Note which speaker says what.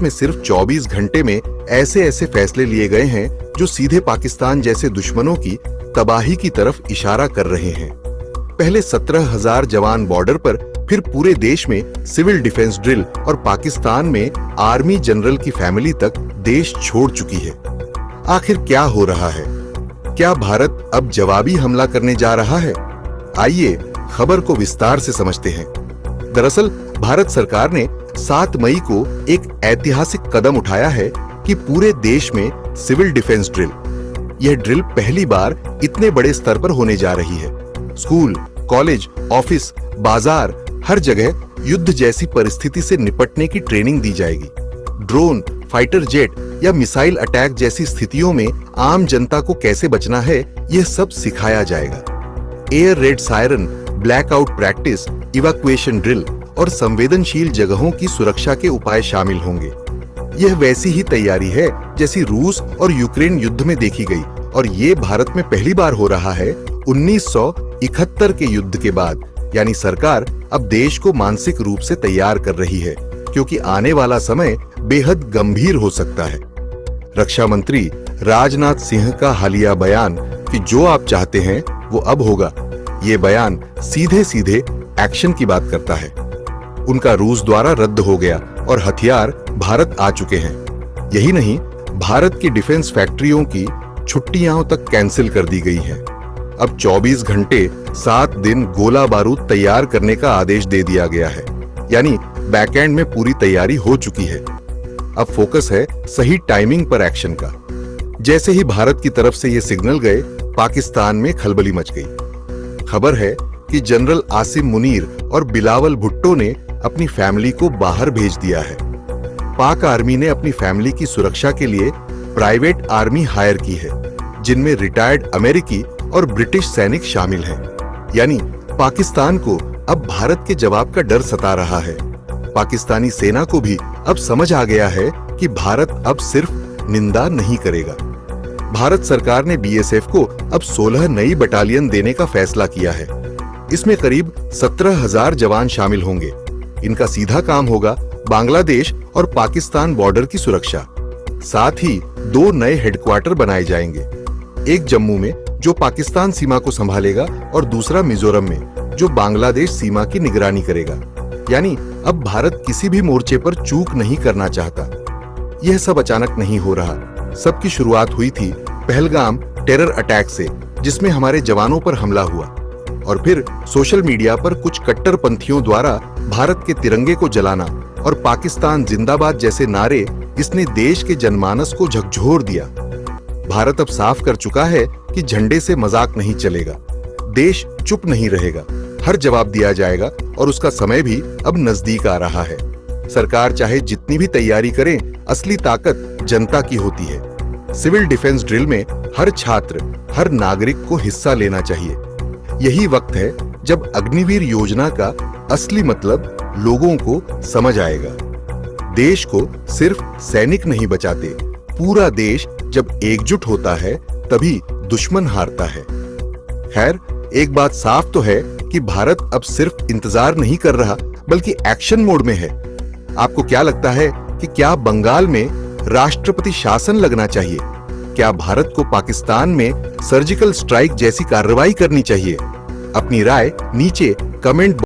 Speaker 1: में सिर्फ 24 घंटे में ऐसे ऐसे फैसले लिए गए हैं जो सीधे पाकिस्तान जैसे दुश्मनों की तबाही की तरफ इशारा कर रहे हैं। पहले 17,000 जवान बॉर्डर पर, फिर पूरे देश में सिविल डिफेंस ड्रिल और पाकिस्तान में आर्मी जनरल की फैमिली तक देश छोड़ चुकी है। आखिर क्या हो रहा है? क्या भारत अब जवाबी हमला करने जा रहा है? आइए खबर को विस्तार से समझते हैं। दरअसल भारत सरकार ने 7 मई को एक ऐतिहासिक कदम उठाया है कि पूरे देश में सिविल डिफेंस ड्रिल। यह ड्रिल पहली बार इतने बड़े स्तर पर होने जा रही है। स्कूल, कॉलेज, ऑफिस, बाजार, हर जगह युद्ध जैसी परिस्थिति से निपटने की ट्रेनिंग दी जाएगी। ड्रोन, फाइटर जेट या मिसाइल अटैक जैसी स्थितियों में आम जनता को कैसे बचना है, यह सब सिखाया जाएगा। Air red siren, blackout practice, evacuation drill और संवेदनशील जगहों की सुरक्षा के उपाय शामिल होंगे। यह वैसी ही तैयारी है जैसी रूस और यूक्रेन युद्ध में देखी गई, और ये भारत में पहली बार हो रहा है 1971 के युद्ध के बाद। यानी सरकार अब देश को मानसिक रूप से तैयार कर रही है, क्योंकि आने वाला समय बेहद गंभीर हो सकता है। रक्षा मंत्री राजनाथ सिंह का हालिया बयान कि जो आप चाहते हैं वो अब होगा, ये बयान सीधे सीधे एक्शन की बात करता है। उनका रूस द्वारा रद्द हो गया और हथियार भारत आ चुके हैं। यही नहीं, भारत की डिफेंस फैक्ट्रियों की छुट्टियां तक कैंसिल कर दी गई हैं। अब 24 घंटे 7 दिन गोला बारूद तैयार करने का आदेश दे दिया गया है। यानी बैकएंड में पूरी तैयारी हो चुकी है। अब फोकस है सही टाइमिंग पर एक्शन का। जैसे ही भारत की तरफ से ये सिग्नल गए, पाकिस्तान में खलबली मच गई। खबर है कि जनरल आसिम मुनीर और बिलावल भुट्टो ने अपनी फैमिली को बाहर भेज दिया है। पाक आर्मी ने अपनी फैमिली की सुरक्षा के लिए प्राइवेट आर्मी हायर की है, जिनमें रिटायर्ड अमेरिकी और ब्रिटिश सैनिक शामिल हैं। यानी पाकिस्तान को अब भारत के जवाब का डर सता रहा है। पाकिस्तानी सेना को भी अब समझ आ गया है कि भारत अब सिर्फ निंदा नहीं करेगा। भारत सरकार ने बीएसएफ को अब 16 नई बटालियन देने का फैसला किया है। इसमें करीब 17,000 जवान शामिल होंगे। इनका सीधा काम होगा बांग्लादेश और पाकिस्तान बॉर्डर की सुरक्षा। साथ ही 2 नए हेडक्वार्टर बनाए जाएंगे, एक जम्मू में जो पाकिस्तान सीमा को संभालेगा और दूसरा मिजोरम में जो बांग्लादेश सीमा की निगरानी करेगा। यानी अब भारत किसी भी मोर्चे पर चूक नहीं करना चाहता। यह सब अचानक नहीं हो रहा। सबकी शुरुआत हुई थी पहलगाम टेरर अटैक से, जिसमें हमारे जवानों पर हमला हुआ, और फिर सोशल मीडिया पर कुछ कट्टरपंथियों द्वारा भारत के तिरंगे को जलाना और पाकिस्तान जिंदाबाद जैसे नारे, इसने देश के जनमानस को झकझोर दिया। भारत अब साफ कर चुका है कि झंडे से मजाक नहीं चलेगा। देश चुप नहीं रहेगा, हर जवाब दिया जाएगा, और उसका समय भी अब नजदीक आ रहा है। सरकार चाहे जितनी भी तैयारी करे, असली ताकत जनता की होती है। सिविल डिफेंस ड्रिल में हर छात्र, हर नागरिक को हिस्सा लेना चाहिए। यही वक्त है जब अग्निवीर योजना का असली मतलब लोगों को समझ आएगा। देश को सिर्फ सैनिक नहीं बचाते, पूरा देश जब एकजुट होता है तभी दुश्मन हारता है। खैर, एक बात साफ तो है कि भारत अब सिर्फ इंतजार नहीं कर रहा, बल्कि एक्शन मोड में है। आपको क्या लगता है कि क्या बंगाल में राष्ट्रपति शासन लगना चाहिए? क्या भारत को पाकिस्तान में सर्जिकल स्ट्राइक जैसी कार्रवाई करनी चाहिए? अपनी राय नीचे कमेंट